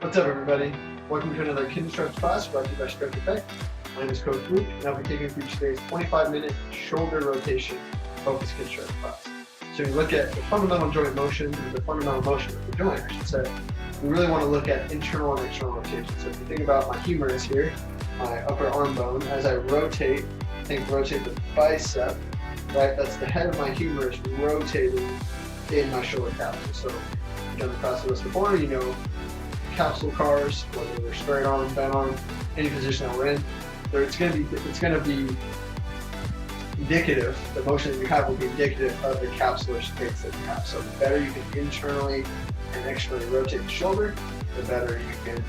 What's up, everybody? Welcome to another Kinstretch class brought to you by Stretch Effect. My name is Coach Luke, and I'll be taking you through today's 25-minute shoulder rotation focused Kinstretch class. So you look at the fundamental joint motion, or the fundamental motion of the joint, I should say. We really want to look at internal and external rotation. So if you think about my humerus here, my upper arm bone, as I rotate, rotate the bicep, right? That's the head of my humerus rotating in my shoulder capsule. So you've done the class with us before, you know capsule cars, whether they're straight arm, bent arm, any position that we're in, it's going to be indicative. The motion that you have will be indicative of the capsular space that you have. So the better you can internally and externally rotate the shoulder, the better you can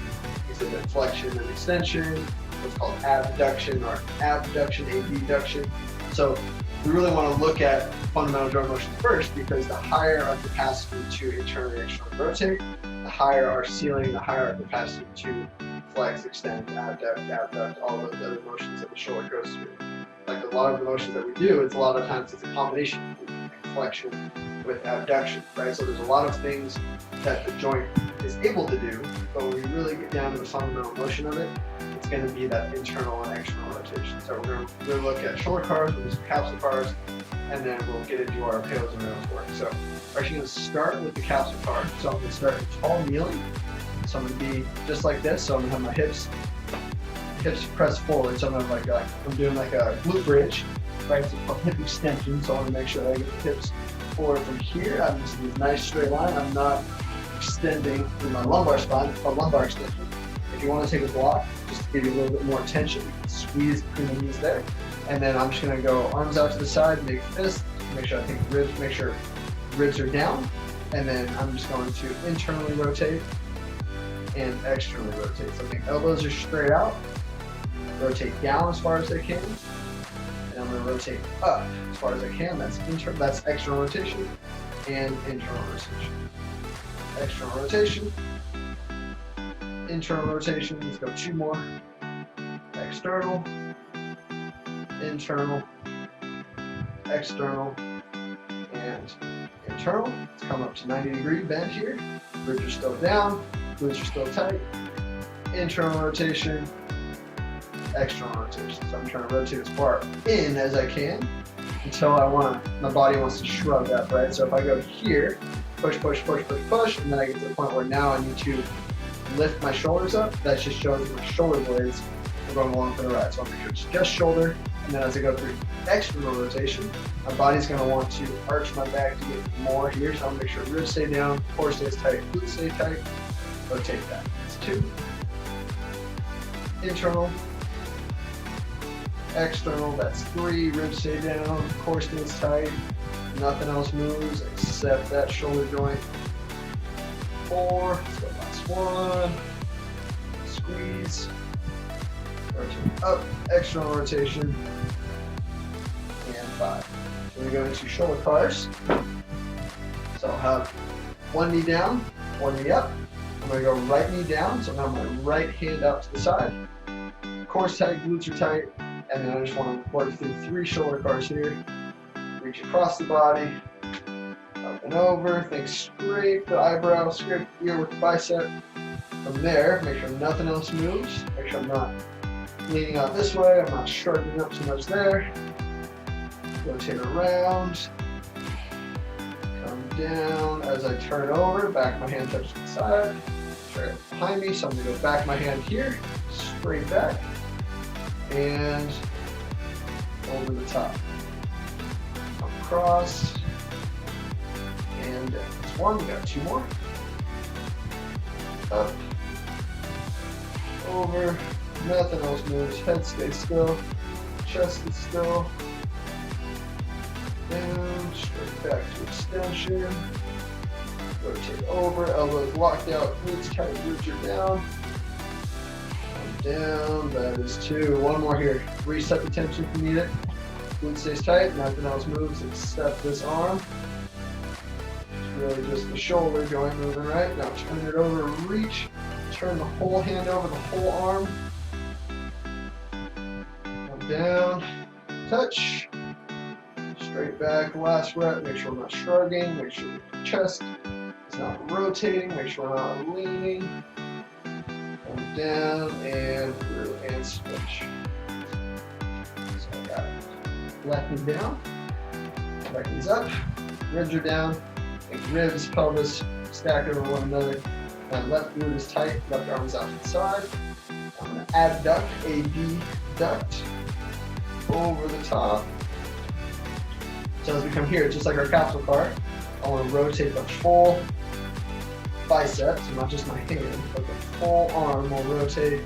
exhibit flexion and extension, what's called abduction or abduction, abduction. So we really want to look at fundamental joint motion first, because the higher our capacity to internally and externally rotate, the higher our ceiling, the higher our capacity to flex, extend, abduct, all those other motions that the shoulder goes through. Like a lot of the motions that we do, it's a lot of times it's a combination of flexion with abduction, right? So there's a lot of things that the joint is able to do, but when we really get down to the fundamental motion of it, it's going to be that internal and external rotation. So we're going to look at shoulder cars, we'll do some capsule cars, and then we'll get into our pails and rails work. So we're actually going to start with the capsule car. So I'm going to start in tall kneeling. So I'm going to be just like this. So I'm going to have my hips pressed forward. So I'm going to I'm doing like a glute bridge, right? It's called hip extension. So I want to make sure that I get the hips forward from here. I'm just in this nice straight line. I'm not extending through my lumbar spine. It's called lumbar extension. If you want to take a block, just to give you a little bit more tension, you can squeeze between the knees there. And then I'm just going to go arms out to the side, make fists, make sure I think ribs, make sure ribs are down. And then I'm just going to internally rotate and externally rotate. So I think elbows are straight out, rotate down as far as I can, and I'm going to rotate up as far as I can. That's external rotation and internal rotation. External rotation, internal rotation. Let's go two more. External, internal, external, and internal. Let's come up to 90-degree bend here. Ribs are still down, glutes are still tight. Internal rotation, external rotation. So I'm trying to rotate as far in as I can until my body wants to shrug up, right? So if I go here, push, push, push, push, push, and then I get to the point where now I need to lift my shoulders up, that just shows that my shoulder blades are going along for the ride. So I'll make sure it's just shoulder, and then as I go through external rotation, my body's going to want to arch my back to get more here. So I'm going to make sure ribs stay down, core stays tight, glutes stay tight. Rotate that. That's two. Internal, external, that's three. Ribs stay down, core stays tight. Nothing else moves except that shoulder joint. Four. Let's go last one. Squeeze. Rotate up. External rotation. And five. So we go into shoulder cars. So I'll have one knee down, one knee up. I'm going to go right knee down. So now my right hand out to the side. Core's tight, glutes are tight. And then I just want to work through three shoulder cars here. Reach across the body, up and over, think scrape the eyebrow, scrape the ear with the bicep. From there, make sure nothing else moves. Make sure I'm not leaning out this way, I'm not shortening up too much there. Rotate around, come down. As I turn over, back of my hand touches the side, straight behind me, so I'm going to go back my hand here, straight back, and over the top. Across and down. That's one. We got two more. Up, over. Nothing else moves. Head stays still. Chest is still. Down. Straight back to extension. Rotate over. Elbows locked out. Glutes tight. Glutes are down. Down. That is two. One more here. Reset the tension if you need it. Glute stays tight, nothing else moves except this arm. It's really just the shoulder moving right. Now turn it over, reach, turn the whole hand over, the whole arm. Come down, touch, straight back, last rep. Make sure we're not shrugging, make sure the chest is not rotating, make sure we're not leaning. come down and through and switch. So I got left knee down, right knee's up, ribs are down, and ribs, pelvis stacked over one another. My left glute is tight, left arm is out to the side. I'm going to adduct, abduct, over the top. So as we come here, just like our capsule car, I want to rotate the full bicep, so not just my hand, but the full arm will rotate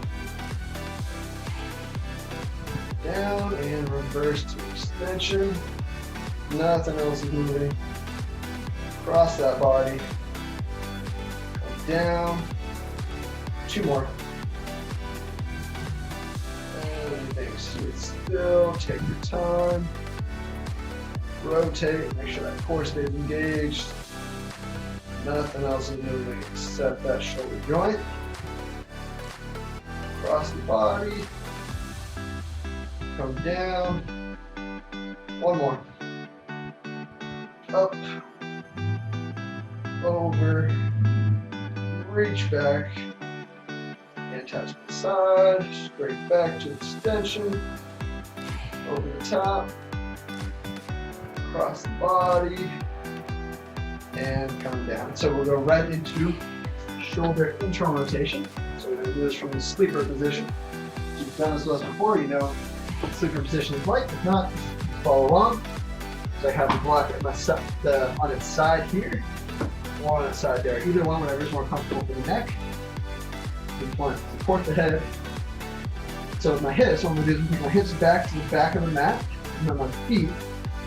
down and reverse to extension. Nothing else is moving. Cross that body. Come down. 2 more. Everything sit still. Take your time. Rotate. Make sure that core stays engaged. Nothing else is moving except that shoulder joint. Cross the body. Come down. 1 more. Up. Over. Reach back. And touch the side. Straight back to extension. Over the top. Cross the body. And come down. So we'll go right into shoulder internal rotation. So we're going to do this from the sleeper position. If you've done this with us before, you know what the sleeper position is like. If not, follow along. So I have the block on its side here, or on its side there. Either one, whatever is more comfortable for the neck. We want to support the head. So with my hips, what I'm going to do is bring my hips back to the back of the mat, and then my feet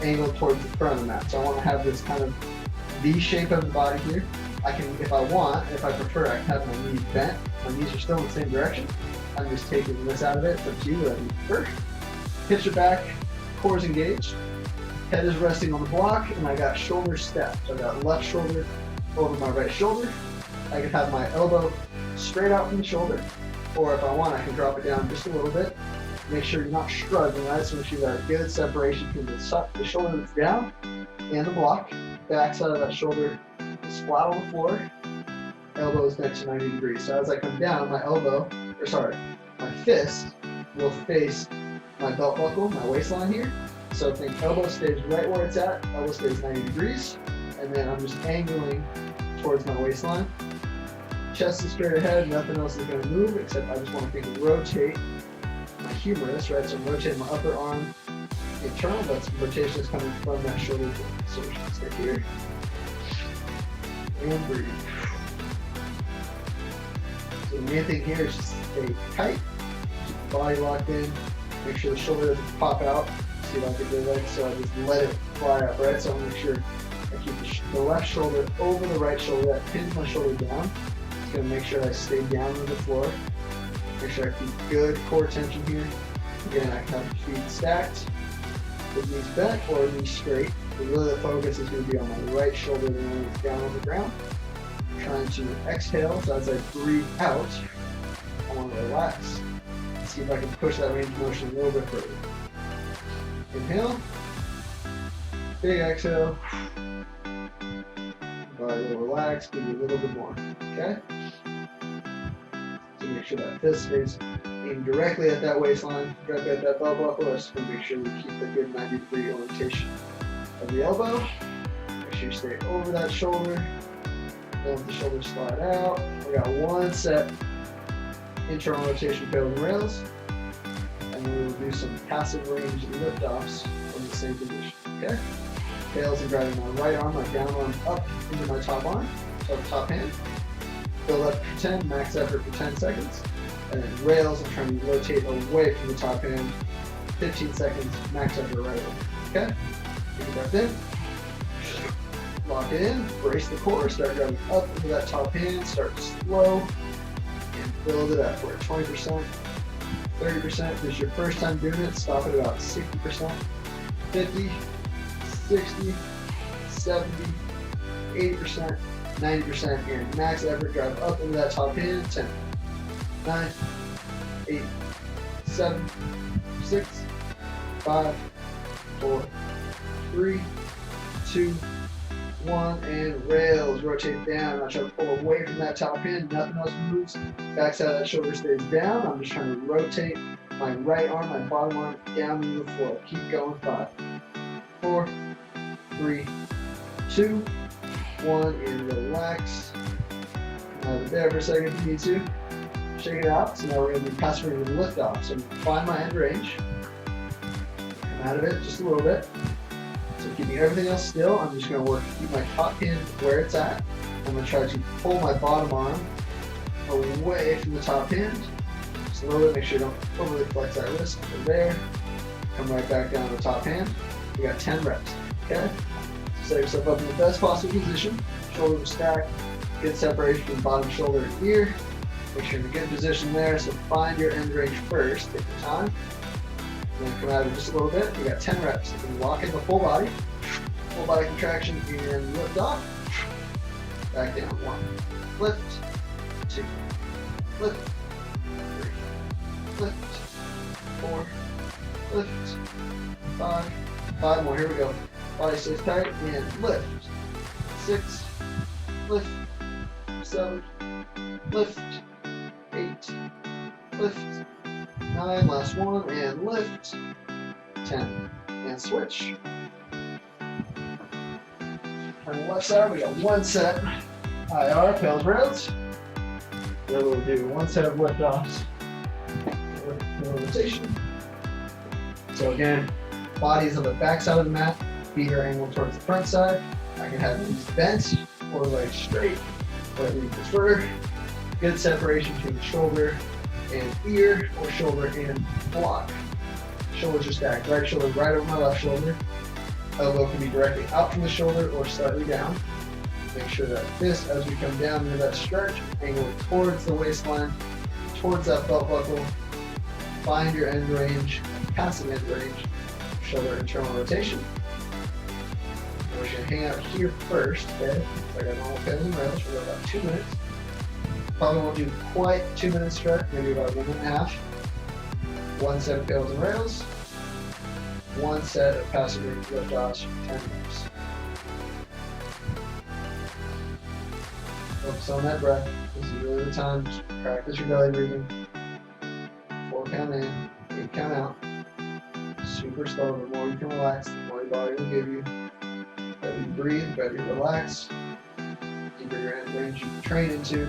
angled towards the front of the mat. So I want to have this kind of V shape of the body here. I can, if I want, if I prefer, I can have my knees bent. My knees are still in the same direction. I'm just taking this out of it. It's up to you, whatever you prefer. Hips are back, core is engaged. Head is resting on the block, and I got shoulder step. So I got left shoulder over my right shoulder. I can have my elbow straight out from the shoulder, or if I want, I can drop it down just a little bit. Make sure you're not struggling, right? So make sure you got a good separation between the shoulder that's down and the block. Back side of that shoulder is flat on the floor. Elbow is bent to 90 degrees. So as I come down, my fist will face my belt buckle, my waistline here. So think elbow stays right where it's at, elbow stays 90 degrees, and then I'm just angling towards my waistline. Chest is straight ahead, nothing else is going to move, except I just want to rotate my humerus, right? So I'm rotating my upper arm internal, but rotation is coming from that shoulder joint. So we should stay here. And breathe. So the main thing here is just stay tight, keep the body locked in, make sure the shoulder doesn't pop out. See if I can do that, so I just let it fly up, right? So I make sure I keep the left shoulder over the right shoulder, that pins my shoulder down. It's gonna make sure I stay down on the floor. Make sure I keep good core tension here. Again, I can have the feet stacked, the knees bent or knees straight. But really the focus is gonna be on my right shoulder when it's down on the ground. I'm trying to exhale, so as I breathe out, I wanna relax. See if I can push that range of motion a little bit further. Inhale, big exhale, body will relax, give you a little bit more, okay? So make sure that fist stays aimed directly at that waistline, directly at that belt buckle. Just want to make sure we keep the good 90-degree orientation of the elbow. Make sure you stay over that shoulder, don't let the shoulder slide out. We got 1 set, internal rotation, pedals and rails. And then we will do some passive range lift-offs from the same position, okay? Tails and driving my right arm, my down arm up into my top arm, so top hand. Build up for 10, max effort for 10 seconds. And then rails, I'm trying to rotate away from the top hand, 15 seconds, max effort right away, okay? Take a breath in, lock it in, brace the core, start driving up into that top hand, start slow, and build it up. We're at 20%. 30%. If it's your first time doing it, stop at about 60%, 50, 60, 70, 80%, 90%, and max effort drive up into that top hand. 10, 9, 8, 7, 6, 5, 4, 3, 2, 1, and rails. Rotate down. I'm trying to pull away from that top hand. Nothing else moves. Backside of that shoulder stays down. I'm just trying to rotate my right arm, my bottom arm down to the floor. Keep going. 5, 4, 3, 2, 1, and relax. Come out of there for a second if you need to. Shake it out. So now we're going to be passing over the lift off. So I'm going to find my end range. Come out of it just a little bit. So keeping everything else still, I'm just going to work to keep my top hand where it's at. I'm going to try to pull my bottom arm away from the top hand. Just a little bit, make sure you don't overly flex that wrist. Over there. Come right back down to the top hand. We got 10 reps. Okay? So set yourself up in the best possible position. Shoulders stacked. Good separation from bottom shoulder and ear. Make sure you're in a good position there. So find your end range first. Take your time. And then come out of it just a little bit. You got 10 reps. You can lock in the full body contraction, and lift off. Back down. 1, lift, 2, lift, 3, lift, 4, lift, 5, 5 more. Here we go. Body stays tight and lift. 6, lift, 7, lift, 8, lift, 9, last one, and lift, 10, and switch. On the left side, we got 1 set, IR, pails, rails. Then we'll do 1 set of lift-offs, rotation. So again, body's on the back side of the mat, feet are angled towards the front side. I can have these bent or legs straight, whatever you prefer. Good separation between shoulder and ear, or shoulder and block. Shoulders are stacked. Right shoulder right over my left shoulder. Elbow can be directly out from the shoulder or slightly down. Make sure that this, as we come down into that stretch, angle towards the waistline, towards that belt buckle. Find your end range, passing end range, shoulder internal rotation. We're just going to hang out here first, okay? Like our normal pails and rails for about 2 minutes. Probably won't do quite 2 minutes stretch, maybe about 1.5. 1 set of pails and rails. 1 set of passive lift offs for 10 reps. Focus on that breath. This is really the time. Just practice your belly breathing. 4 count in, 8 count out. Super slow. The more you can relax, the more your body will give you. The better you breathe, the better you relax. The deeper your end range you can train into,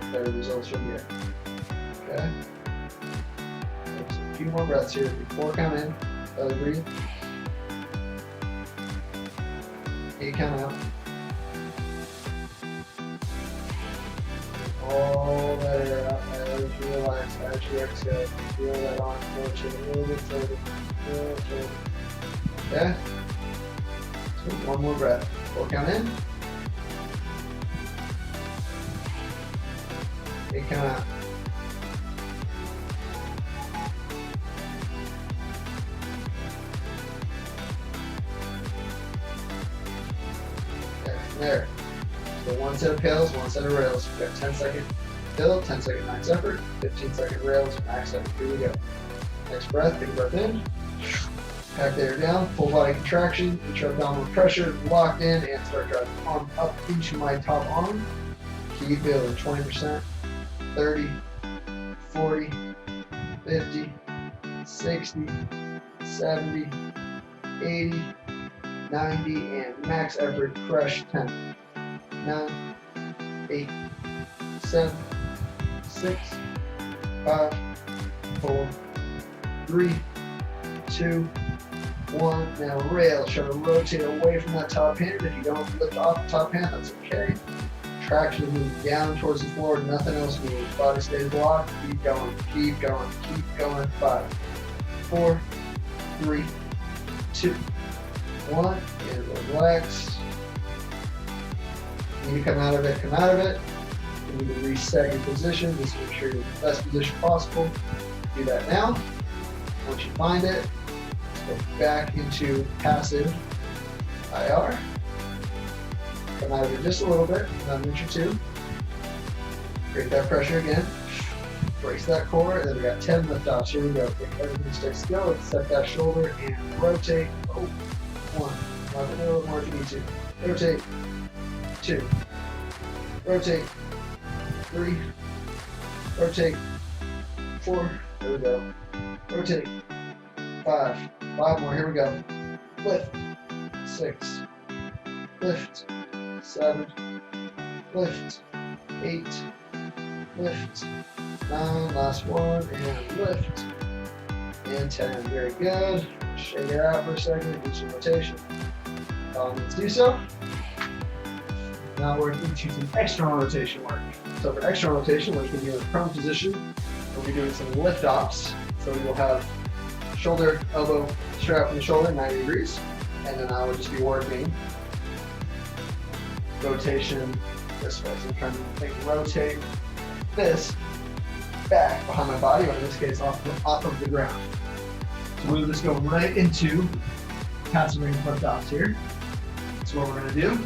the better results you'll get. Okay? A few more breaths here. 4 count in, belly breathe. 8 count out. All that air out as you relax, as you exhale. Feel that arm rotate a little bit further. Okay? So 1 more breath. 4 count in. 8 count out. There. So 1 set of pails, 1 set of rails. We've got 10-second build, 10-second max effort, 15-second rails, max effort. Here we go. Next breath, big breath in. Pack the air down, full body contraction, intra-abdominal pressure, locked in, and start driving the arm up into my top arm. Keep building, 20%, 30, 40, 50, 60, 70, 80, 90, and max effort, crush 10, 9, 8, 7, 6, 5, 4, 3, 2, 1. Now rail, try to rotate away from that top hand. If you don't lift off the top hand, that's okay. Traction move down towards the floor, nothing else moves. Body stays locked, keep going, keep going, keep going. 5, 4, 3, 2, 1, and relax. When you come out of it, come out of it. You need to reset your position, just make sure you're in the best position possible. Do that now. Once you find it, let's go back into passive IR. Come out of it just a little bit, another inch or 2. Create that pressure again. Brace that core, and then we got 10 lift offs. Here we go. Everything stay still. Let's set that shoulder and rotate. Oh, 1, A little more if you need to. Rotate. 2. Rotate. 3. Rotate. 4. There we go. Rotate. 5. 5 more. Here we go. Lift. 6. Lift. 7. Lift. 8. Lift. 9. Last one. And lift. And 10. Very good. Shake it out for a second. Do some rotation. Let's do so. Now we're into some external rotation work. So for external rotation, we're going to be in a prone position. We'll be doing some lift offs. So we will have shoulder, elbow, strap from the shoulder, 90 degrees. And then I will just be working rotation this way. So I'm trying to rotate this back behind my body, or in this case, off of the ground. So we'll just go right into passive range lift offs here. So what we're going to do,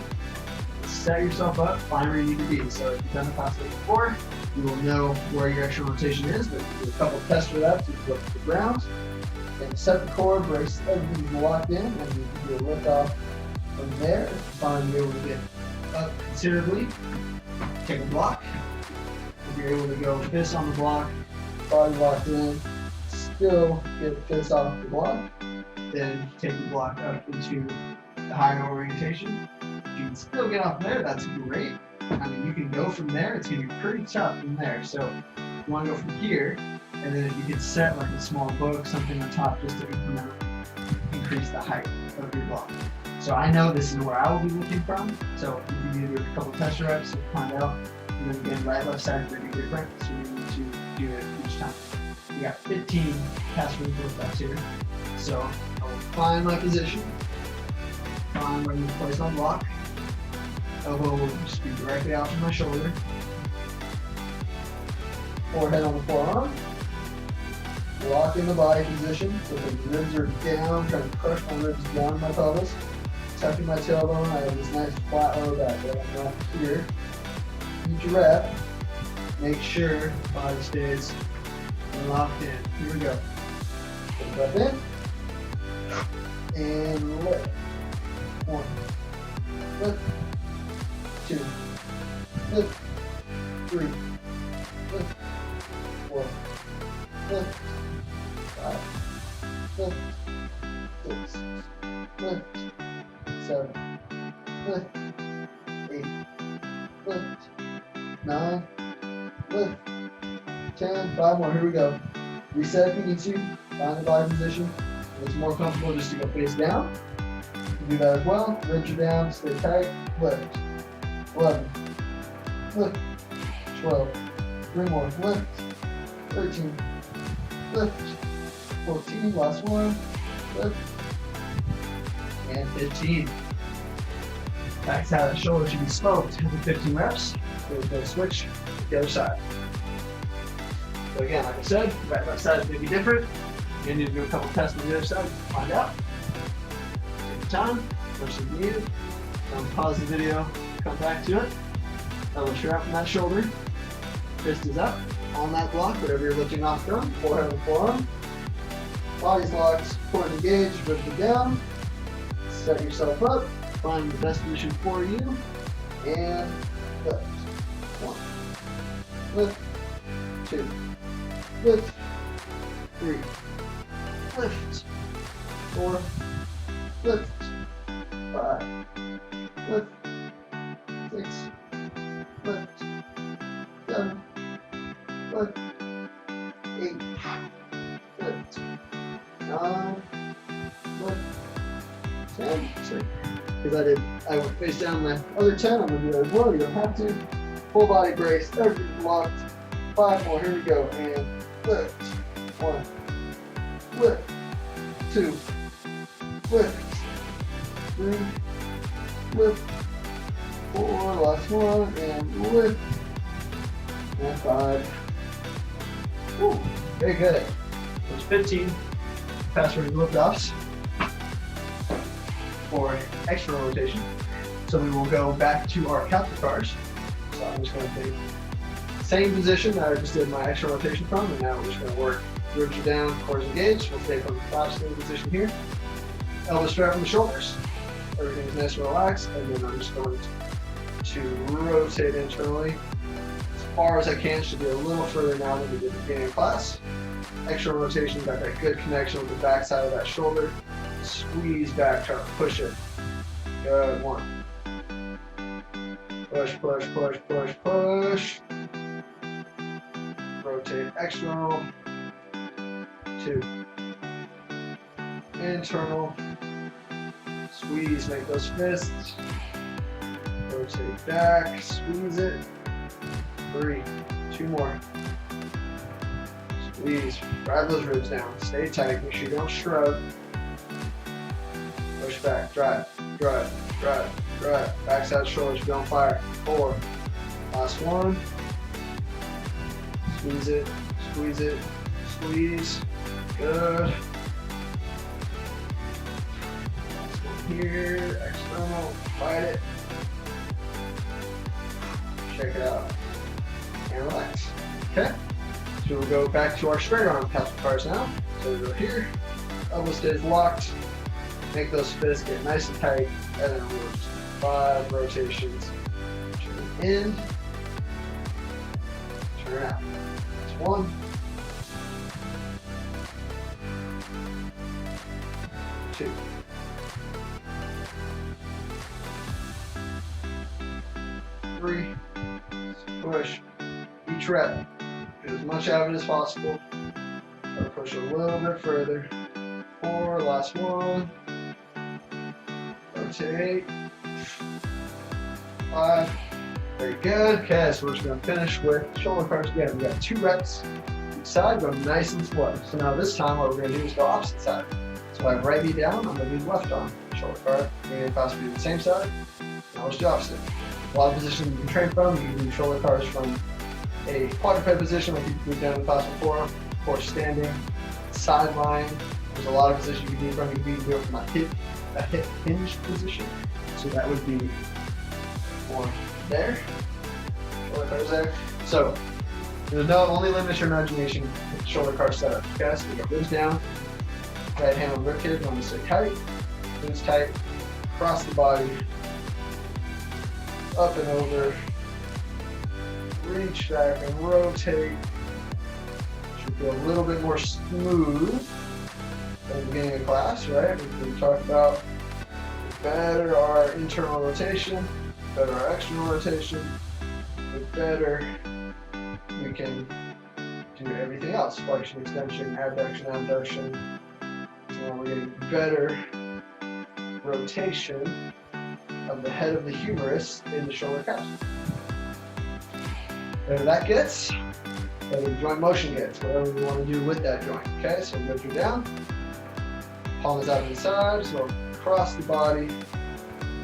set yourself up, find where you need to be. So if you've done the passive range before, you will know where your external rotation is. But do a couple of tests for that. So you go to the ground, and set the core, brace everything locked in, and you can do a lift off from there. Find you're able to get up considerably. Take a block. If you're able to go fist on the block, body locked in, still get the fist off the block, then take the block up into the higher orientation. If you can still get off there, that's great. I mean, you can go from there. It's going to be pretty tough from there. So you want to go from here, and then if you can set like a small book, something on top, just to increase the height of your block. So I know this is where I will be looking from. So you can do a couple test reps and find out. And then again, right, left side is going to be different. So you need to do it each time. You got 15 passive range lift offs here. So I will find my position. Find where you place my block. Elbow will just be directly out from my shoulder. Forehead on the forearm. Lock in the body position so the ribs are down, trying to crush my ribs down in my pelvis. Tucking my tailbone. I have this nice flat lower back that I'm not here. Each rep, make sure the body stays locked in. Here we go. Put the breath in. And lift. 1. Lift. 2. Lift. 3. Lift. 4. Lift. 5. Lift. 6. Lift. 7. Lift. 8. Lift. 9. Lift. 10. 5 more. Here we go. Reset if you need to. Find the body position. If it's more comfortable just to go face down, you can do that as well. Ribs are down. Stay tight. Lift. 11. Lift. 12. 3 more. Lift. 13. Lift. 14. Last one. Lift. And 15. Backside of the shoulder should be smoked after 15 reps. We'll go switch to the other side. So again, like I said, right left side is going to be different. You need to do a couple tests on the other side to find out. Take your time, first if needed. Pause the video, come back to it. Elbow strap from that shoulder. Fist is up on that block, whatever you're lifting off from. Forehead and forearm. Body's locked, core engaged, ribs are down. Set yourself up. Find the best position for you, and lift. 1, lift. 2, lift. 3, lift. 4, lift. 5, lift. 6, lift. 7, lift. 8, lift. 9, lift. 10. Because I went face down my other 10, I'm going to do that as well. You don't have to. Full body brace, everything locked. 5 more, here we go. And lift. 1, lift. 2, lift. 3, lift. 4, last one, and lift. And 5. Woo, very good. There's 15 passive range lift offs for external rotation. So we will go back to our countercars. So I'm just going to take the same position that I just did my external rotation from, and now we're just going to work ribs are down, cores engaged. We'll stay from the flat standing position here. Elbow strap from the shoulders. everything's nice and relaxed, and then I'm just going to rotate internally as far as I can. Should be a little further now than we did at the beginning of class. External rotation, got that good connection with the back side of that shoulder. Squeeze back, try to push it. Good, 1. Push, push, push, push, push. Rotate external. 2. Internal. Squeeze, make those fists. Rotate back, squeeze it. 3. 2 more. Squeeze, drive those ribs down. Stay tight, make sure you don't shrug. Push back, drive, drive, drive, drive. Backside shoulders, don't fire. 4. Last 1. Squeeze it, squeeze it, squeeze. Good. Last one here, external, fight it. Check it out. And relax. Okay? So we'll go back to our straight arm capsule cars now. So we go here, elbow stays locked. Make those fists get nice and tight, and then we'll just 5 rotations. Turn in, turn out. That's 1, 2, 3. Push each rep. Get as much out of it as possible. Or push a little bit further. 4. Last 1. Rotate. 5. Very good. Okay, so we're just going to finish with shoulder cars again. We got 2 reps each side, go nice and slow. So now this time what we're going to do is go opposite side. So I have right knee down, I'm going to do left arm. Shoulder car, beginning of class, we do the same side. Now let's do opposite. A lot of positions you can train from. You can do shoulder cars from a quadruped position like we've done in class before, or standing, sideline. There's a lot of positions you can do from. You can do it from a hip hinge position. So that would be more there. Shoulder cars there. So there's no only limit your imagination with shoulder car setup. Okay, so we got ribs down, right hand on rib cage, want to stay tight, ribs tight, across the body, up and over, reach back and rotate. Should feel a little bit more smooth than the beginning of class, right? We talked about the better our internal rotation, the better our external rotation, the better we can do everything else. Flexion, extension, abduction, abduction. So we're getting better rotation of the head of the humerus in the shoulder capsule. Better that gets, better the joint motion gets, whatever we want to do with that joint. Okay, so go through down, palm is out to the side, so across the body,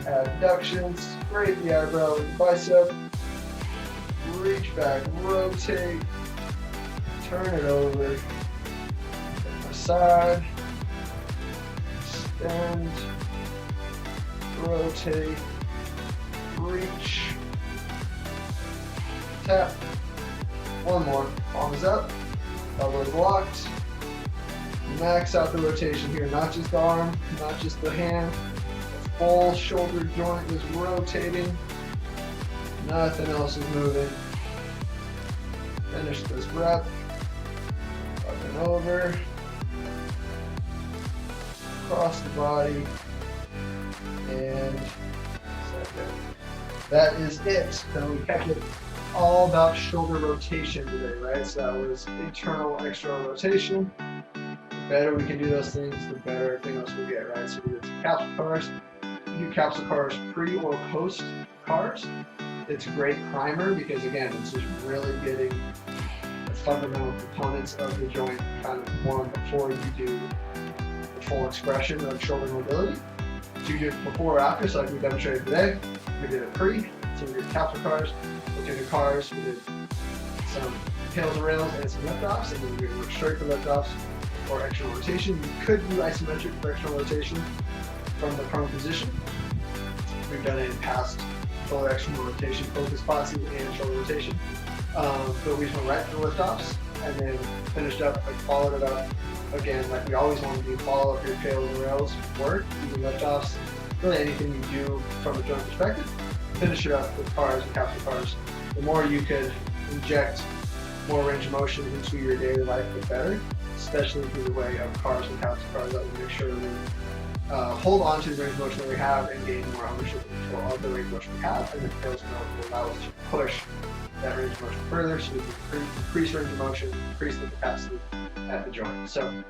abduction, straight the eyebrow with the bicep, reach back, rotate, turn it over, side, extend, rotate, reach, tap. 1 more. Palm is up, elbows locked. Max out the rotation here, not just the arm, not just the hand. The full shoulder joint is rotating. Nothing else is moving. Finish this rep. Up and over. Across the body. And that is it. So we kept it all about shoulder rotation today, right? So that was internal, external rotation. The better we can do those things, the better everything else we'll get, right? So we did some capsule cars. We do capsule cars pre or post cars. It's a great primer because again, it's just really getting the fundamental components of the joint kind of formed before you do the full expression of shoulder mobility. So you do it before or after, so like we demonstrated today. We did it pre, so we did capsule cars. We did the cars, we did some tails and rails and some lift-offs, and then we were straight for lift-offs or external rotation. You could do isometric for external rotation from the prone position. We've done it in past shoulder external rotation focus classes and shoulder rotation. But we just went right for lift-offs and then finished up, like followed it up again, like we always want to do, follow up your tails and rails work, using lift-offs really anything you do from a joint perspective, finish it up with cars and capsule cars. The more you could inject more range of motion into your daily life, the better, especially through the way of cars and capsule cars. That will make sure we hold on to the range of motion that we have and gain more ownership and control of the range of motion we have, and the tails will allow us to push that range of motion further so we can increase range of motion, increase the capacity at the joint. So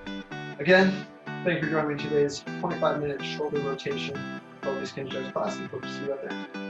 again, thank you for joining me in today's 25-minute shoulder rotation focus Kinstretch class, and hope to see you out there.